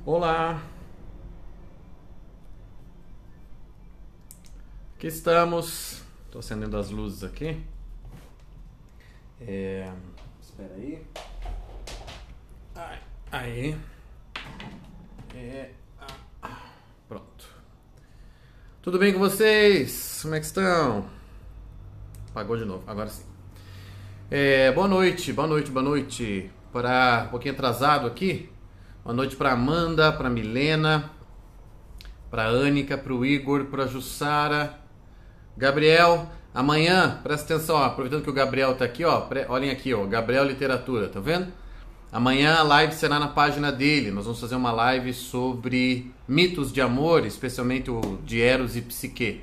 Olá, aqui estamos. Estou acendendo as luzes aqui. Espera aí. Aí. Pronto. Tudo bem com vocês? Como é que estão? Apagou de novo, agora sim. Boa noite, boa noite, boa noite. Para um pouquinho atrasado aqui. Boa noite para Amanda, para Milena, para Ânica, para o Igor, para Jussara, Gabriel. Amanhã, presta atenção, ó, aproveitando que o Gabriel tá aqui, ó, olhem aqui, ó, Gabriel Literatura, tá vendo? Amanhã a live será na página dele. Nós vamos fazer uma live sobre mitos de amor, especialmente o de Eros e Psique.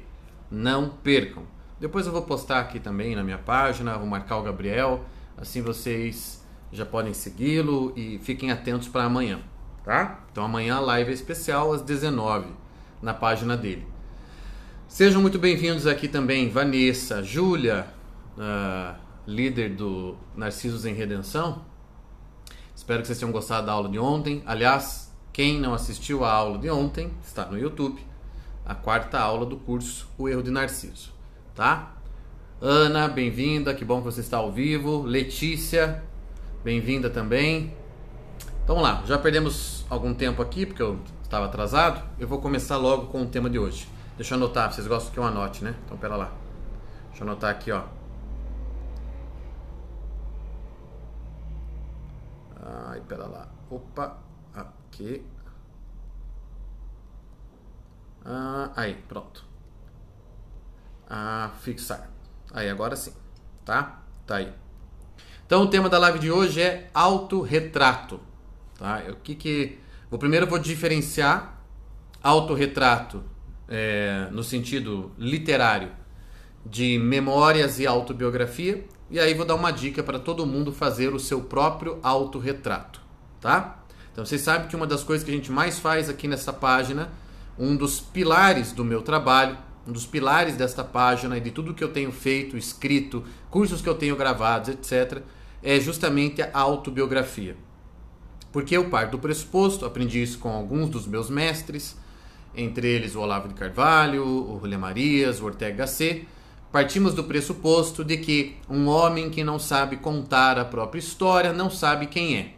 Não percam. Depois eu vou postar aqui também na minha página, vou marcar o Gabriel, assim vocês já podem segui-lo e fiquem atentos para amanhã, tá? Então amanhã a live é especial às 19 na página dele. Sejam muito bem-vindos aqui também Vanessa, Júlia, líder do Narcisos em Redenção. Espero que vocês tenham gostado da aula de ontem. Aliás, quem não assistiu a aula de ontem, está no YouTube, a quarta aula do curso O Erro de Narciso, tá? Ana, bem-vinda, que bom que você está ao vivo. Letícia, bem-vinda também. Então vamos lá, já perdemos algum tempo aqui, porque eu estava atrasado. Eu vou começar logo com o tema de hoje. Deixa eu anotar, vocês gostam que eu anote, né? Então pera lá. Deixa eu anotar aqui, ó. Ai, pera lá. Opa, aqui. Aí, pronto. Fixar. Aí, agora sim. Tá? Tá aí. Então, o tema da live de hoje é autorretrato. Tá? Primeiro eu vou diferenciar autorretrato no sentido literário de memórias e autobiografia. E aí vou dar uma dica para todo mundo fazer o seu próprio autorretrato. Tá? Então, vocês sabem que uma das coisas que a gente mais faz aqui nessa página, um dos pilares do meu trabalho, um dos pilares desta página e de tudo que eu tenho feito, escrito, cursos que eu tenho gravados, etc., é justamente a autobiografia. Porque eu parto do pressuposto, aprendi isso com alguns dos meus mestres, entre eles o Olavo de Carvalho, o Julián Marias, o Ortega Gasset. Partimos do pressuposto de que um homem que não sabe contar a própria história não sabe quem é.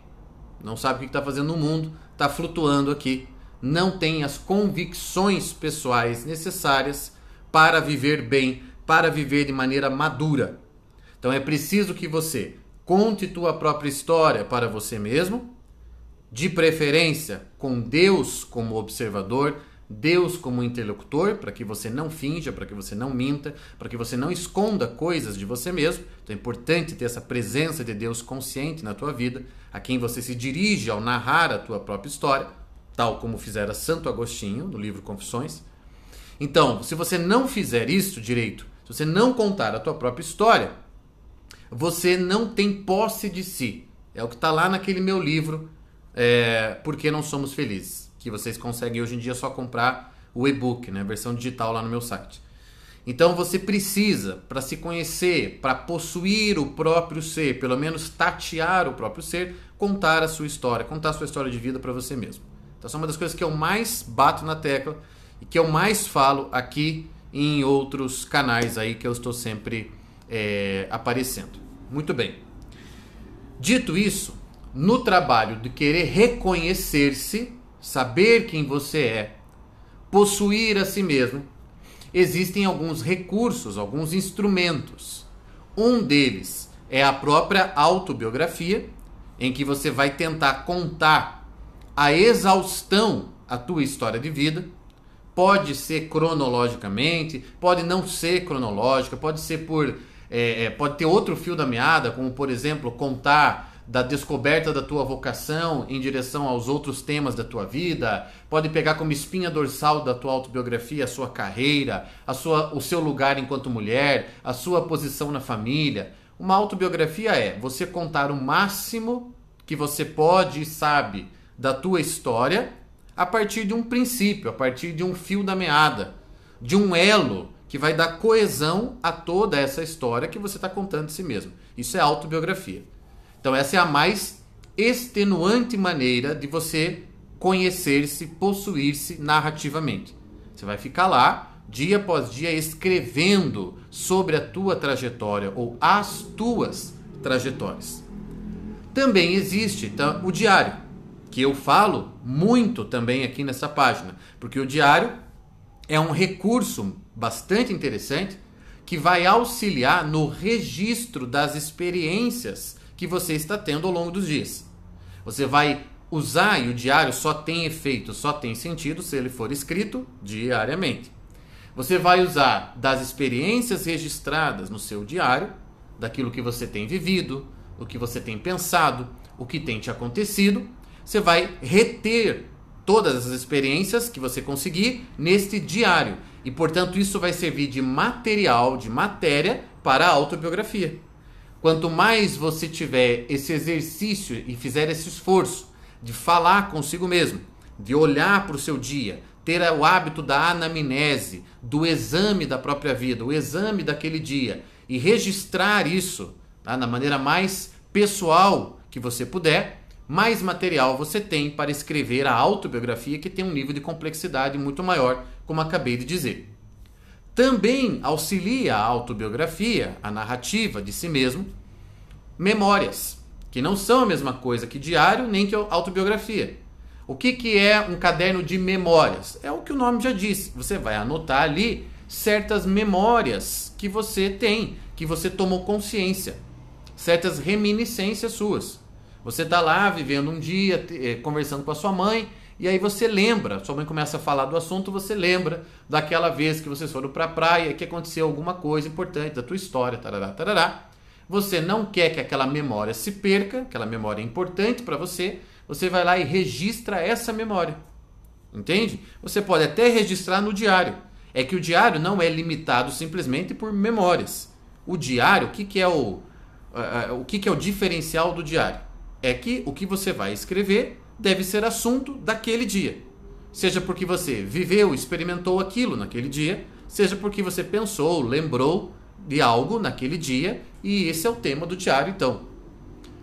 Não sabe o que está fazendo no mundo, está flutuando aqui, não tem as convicções pessoais necessárias para viver bem, para viver de maneira madura. Então é preciso que você conte tua própria história para você mesmo, de preferência com Deus como observador, Deus como interlocutor, para que você não finja, para que você não minta, para que você não esconda coisas de você mesmo. Então é importante ter essa presença de Deus consciente na tua vida, a quem você se dirige ao narrar a tua própria história, tal como fizera Santo Agostinho no livro Confissões. Então, se você não fizer isso direito, se você não contar a tua própria história, você não tem posse de si. É o que está lá naquele meu livro, Por que Não Somos Felizes, que vocês conseguem hoje em dia só comprar o e-book, né, a versão digital lá no meu site. Então você precisa, para se conhecer, para possuir o próprio ser, pelo menos tatear o próprio ser, contar a sua história, contar a sua história de vida para você mesmo. Então essa é uma das coisas que eu mais bato na tecla e que eu mais falo aqui e em outros canais aí que eu estou sempre aparecendo. Muito bem. Dito isso, no trabalho de querer reconhecer-se, saber quem você é, possuir a si mesmo, existem alguns recursos, alguns instrumentos. Um deles é a própria autobiografia, em que você vai tentar contar a exaustão a tua história de vida. Pode ser cronologicamente, pode não ser cronológica, pode ser pode ter outro fio da meada, como por exemplo contar da descoberta da tua vocação em direção aos outros temas da tua vida. Pode pegar como espinha dorsal da tua autobiografia a sua carreira, o seu lugar enquanto mulher, a sua posição na família. Uma autobiografia é você contar o máximo que você pode e sabe da tua história a partir de um princípio, a partir de um fio da meada, de um elo que vai dar coesão a toda essa história que você está contando de si mesmo. Isso é autobiografia. Então essa é a mais extenuante maneira de você conhecer-se, possuir-se narrativamente. Você vai ficar lá, dia após dia, escrevendo sobre a tua trajetória ou as tuas trajetórias. Também existe o diário, que eu falo muito também aqui nessa página, porque o diário é um recurso bastante interessante que vai auxiliar no registro das experiências que você está tendo ao longo dos dias. Você vai usar, e o diário só tem efeito, só tem sentido se ele for escrito diariamente. Você vai usar das experiências registradas no seu diário, daquilo que você tem vivido, o que você tem pensado, o que tem te acontecido. Você vai reter todas as experiências que você conseguir neste diário. E, portanto, isso vai servir de material, de matéria para a autobiografia. Quanto mais você tiver esse exercício e fizer esse esforço de falar consigo mesmo, de olhar para o seu dia, ter o hábito da anamnese, do exame da própria vida, o exame daquele dia, e registrar isso, tá, na maneira mais pessoal que você puder, mais material você tem para escrever a autobiografia, que tem um nível de complexidade muito maior, como acabei de dizer. Também auxilia a autobiografia, a narrativa de si mesmo, memórias, que não são a mesma coisa que diário, nem que autobiografia. O que é um caderno de memórias? É o que o nome já diz. Você vai anotar ali certas memórias que você tem, que você tomou consciência, certas reminiscências suas. Você está lá vivendo um dia, conversando com a sua mãe, e aí você lembra, sua mãe começa a falar do assunto, você lembra daquela vez que vocês foram para a praia, que aconteceu alguma coisa importante da tua história, tarará, tarará. Você não quer que aquela memória se perca, aquela memória é importante para você, você vai lá e registra essa memória. Entende? Você pode até registrar no diário. É que o diário não é limitado simplesmente por memórias. O diário, o que é o diferencial do diário? É que o que você vai escrever deve ser assunto daquele dia. Seja porque você viveu, experimentou aquilo naquele dia, seja porque você pensou, lembrou de algo naquele dia, e esse é o tema do diário, então.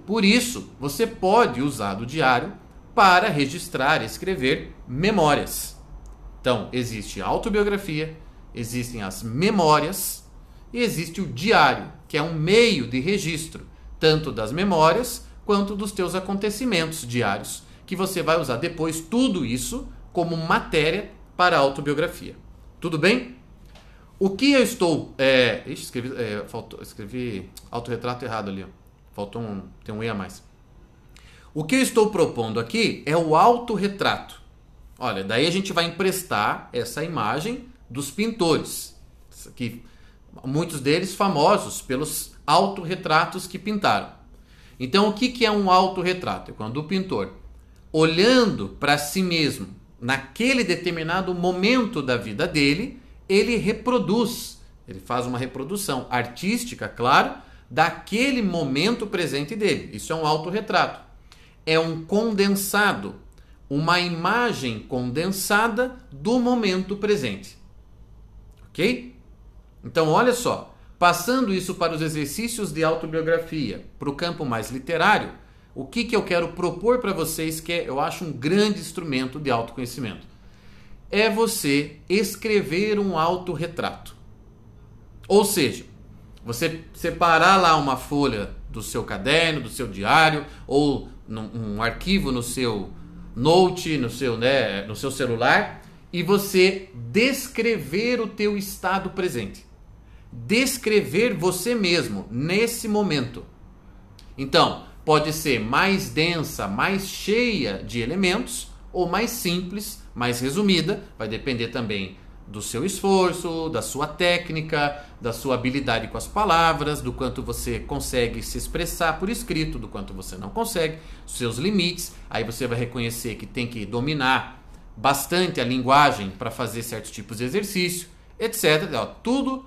Por isso, você pode usar do diário para registrar e escrever memórias. Então, existe a autobiografia, existem as memórias e existe o diário, que é um meio de registro, tanto das memórias quanto dos teus acontecimentos diários, que você vai usar depois tudo isso como matéria para a autobiografia. Tudo bem? O que eu estou... escrevi autorretrato errado ali. Ó. Tem um E a mais. O que eu estou propondo aqui é o autorretrato. Olha, daí a gente vai emprestar essa imagem dos pintores. Que, muitos deles famosos pelos autorretratos que pintaram. Então, o que é um autorretrato? É quando o pintor, olhando para si mesmo, naquele determinado momento da vida dele, ele reproduz, ele faz uma reprodução artística, claro, daquele momento presente dele. Isso é um autorretrato. É um condensado, uma imagem condensada do momento presente. Ok? Então, olha só, passando isso para os exercícios de autobiografia, para o campo mais literário, o que eu quero propor para vocês, que eu acho um grande instrumento de autoconhecimento? É você escrever um autorretrato. Ou seja, você separar lá uma folha do seu caderno, do seu diário, ou um arquivo no seu note, no seu celular, e você descrever o teu estado presente. Descrever você mesmo nesse momento. Então, pode ser mais densa, mais cheia de elementos, ou mais simples, mais resumida, vai depender também do seu esforço, da sua técnica, da sua habilidade com as palavras, do quanto você consegue se expressar por escrito, do quanto você não consegue, seus limites. Aí você vai reconhecer que tem que dominar bastante a linguagem para fazer certos tipos de exercício, etc. Tudo,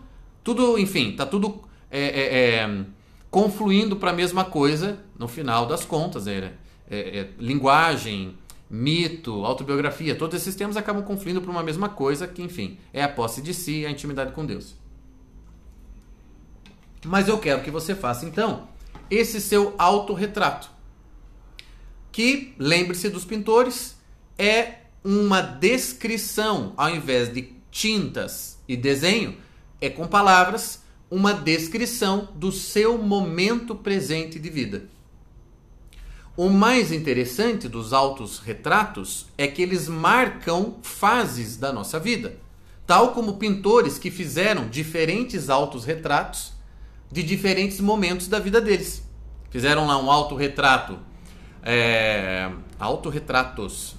enfim, está tudo confluindo para a mesma coisa no final das contas. Linguagem, mito, autobiografia, todos esses temas acabam confluindo para uma mesma coisa que, enfim, é a posse de si e a intimidade com Deus. Mas eu quero que você faça, então, esse seu autorretrato. Que, lembre-se dos pintores, é uma descrição, ao invés de tintas e desenho, é com palavras, uma descrição do seu momento presente de vida. O mais interessante dos autorretratos é que eles marcam fases da nossa vida, tal como pintores que fizeram diferentes autorretratos de diferentes momentos da vida deles. Fizeram lá um autorretrato, autorretratos.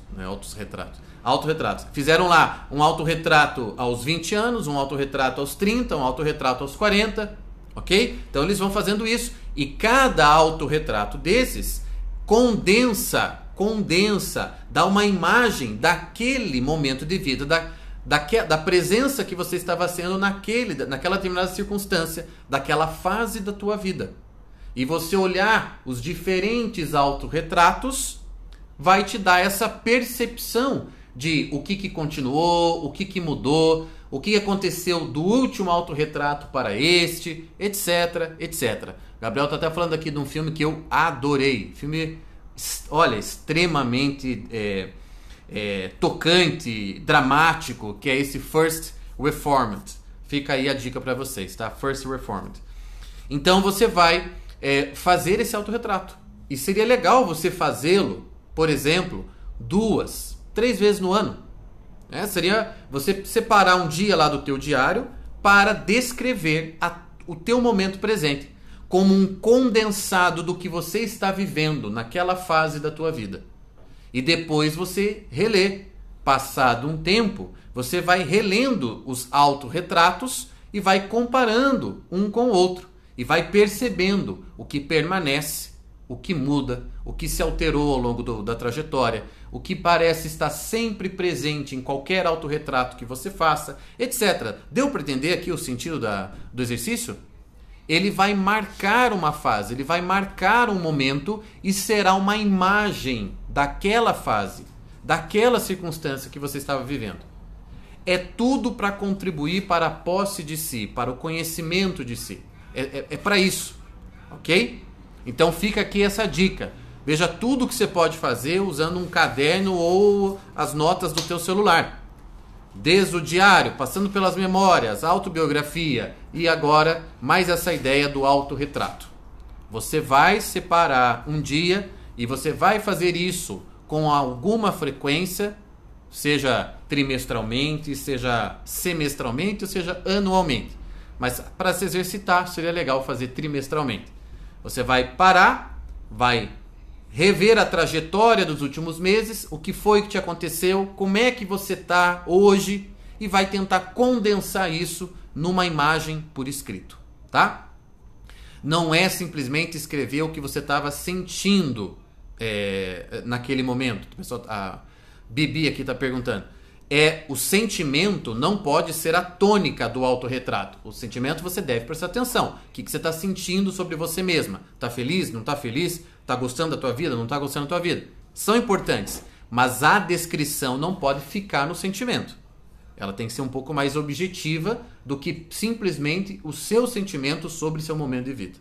Fizeram lá um autorretrato aos 20 anos, um autorretrato aos 30, um autorretrato aos 40, ok? Então eles vão fazendo isso e cada autorretrato desses condensa, dá uma imagem daquele momento de vida, da presença que você estava sendo naquela determinada circunstância, daquela fase da tua vida. E você olhar os diferentes autorretratos vai te dar essa percepção de o que continuou, o que mudou, o que aconteceu do último autorretrato para este, etc, etc. Gabriel está até falando aqui de um filme que eu adorei. Filme, olha, extremamente tocante, dramático, que é esse First Reformed. Fica aí a dica para vocês, tá? First Reformed. Então você vai fazer esse autorretrato. E seria legal você fazê-lo, por exemplo, 2, 3 vezes no ano. Seria você separar um dia lá do teu diário para descrever o teu momento presente como um condensado do que você está vivendo naquela fase da tua vida. E depois você relê. Passado um tempo, você vai relendo os autorretratos e vai comparando um com o outro. E vai percebendo o que permanece, o que muda, o que se alterou ao longo da trajetória, o que parece estar sempre presente em qualquer autorretrato que você faça, etc. Deu para entender aqui o sentido do exercício? Ele vai marcar uma fase, ele vai marcar um momento e será uma imagem daquela fase, daquela circunstância que você estava vivendo. É tudo para contribuir para a posse de si, para o conhecimento de si. É para isso, ok? Então fica aqui essa dica. Veja tudo que você pode fazer usando um caderno ou as notas do teu celular. Desde o diário, passando pelas memórias, autobiografia e agora mais essa ideia do autorretrato. Você vai separar um dia e você vai fazer isso com alguma frequência, seja trimestralmente, seja semestralmente ou seja anualmente. Mas para se exercitar seria legal fazer trimestralmente. Você vai parar, vai rever a trajetória dos últimos meses, o que foi que te aconteceu, como é que você está hoje e vai tentar condensar isso numa imagem por escrito, tá? Não é simplesmente escrever o que você estava sentindo naquele momento. A Bibi aqui está perguntando. O sentimento não pode ser a tônica do autorretrato. O sentimento você deve prestar atenção. O que você está sentindo sobre você mesma? Está feliz? Não está feliz? Está gostando da tua vida? Não está gostando da tua vida? São importantes, mas a descrição não pode ficar no sentimento. Ela tem que ser um pouco mais objetiva do que simplesmente o seu sentimento sobre seu momento de vida.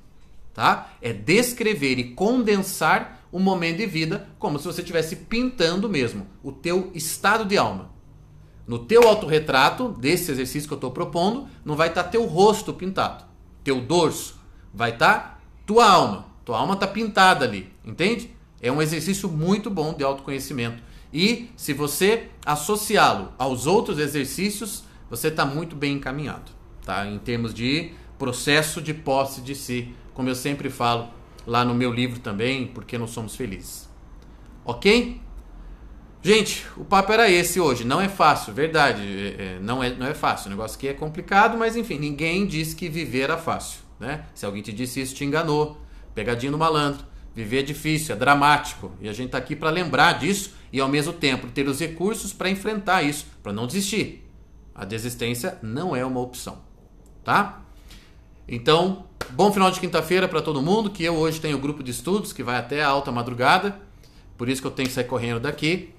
Tá? É descrever e condensar o momento de vida como se você estivesse pintando mesmo o teu estado de alma. No teu autorretrato, desse exercício que eu estou propondo, não vai estar teu rosto pintado, teu dorso. Vai estar tua alma. Tua alma está pintada ali, entende? É um exercício muito bom de autoconhecimento. E se você associá-lo aos outros exercícios, você está muito bem encaminhado, tá? Em termos de processo de posse de si, como eu sempre falo lá no meu livro também, Porque Não Somos Felizes. Ok? Gente, o papo era esse hoje. Não é fácil, verdade. Não é fácil. O negócio aqui é complicado, mas enfim, ninguém disse que viver era fácil, né? Se alguém te disse isso, te enganou. Pegadinha no malandro. Viver é difícil, é dramático. E a gente está aqui para lembrar disso e ao mesmo tempo ter os recursos para enfrentar isso, para não desistir. A desistência não é uma opção, tá? Então, bom final de quinta-feira para todo mundo, que eu hoje tenho grupo de estudos que vai até a alta madrugada. Por isso que eu tenho que sair correndo daqui.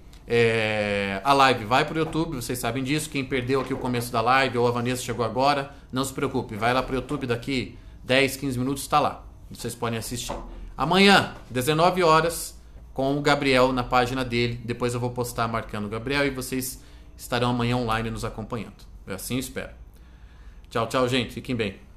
A live vai para o YouTube, vocês sabem disso. Quem perdeu aqui o começo da live ou a Vanessa chegou agora, não se preocupe, vai lá para o YouTube daqui 10, 15 minutos, está lá. Vocês podem assistir. Amanhã, 19 horas, com o Gabriel na página dele. Depois eu vou postar marcando o Gabriel e vocês estarão amanhã online nos acompanhando. Assim eu espero. Tchau, tchau, gente. Fiquem bem.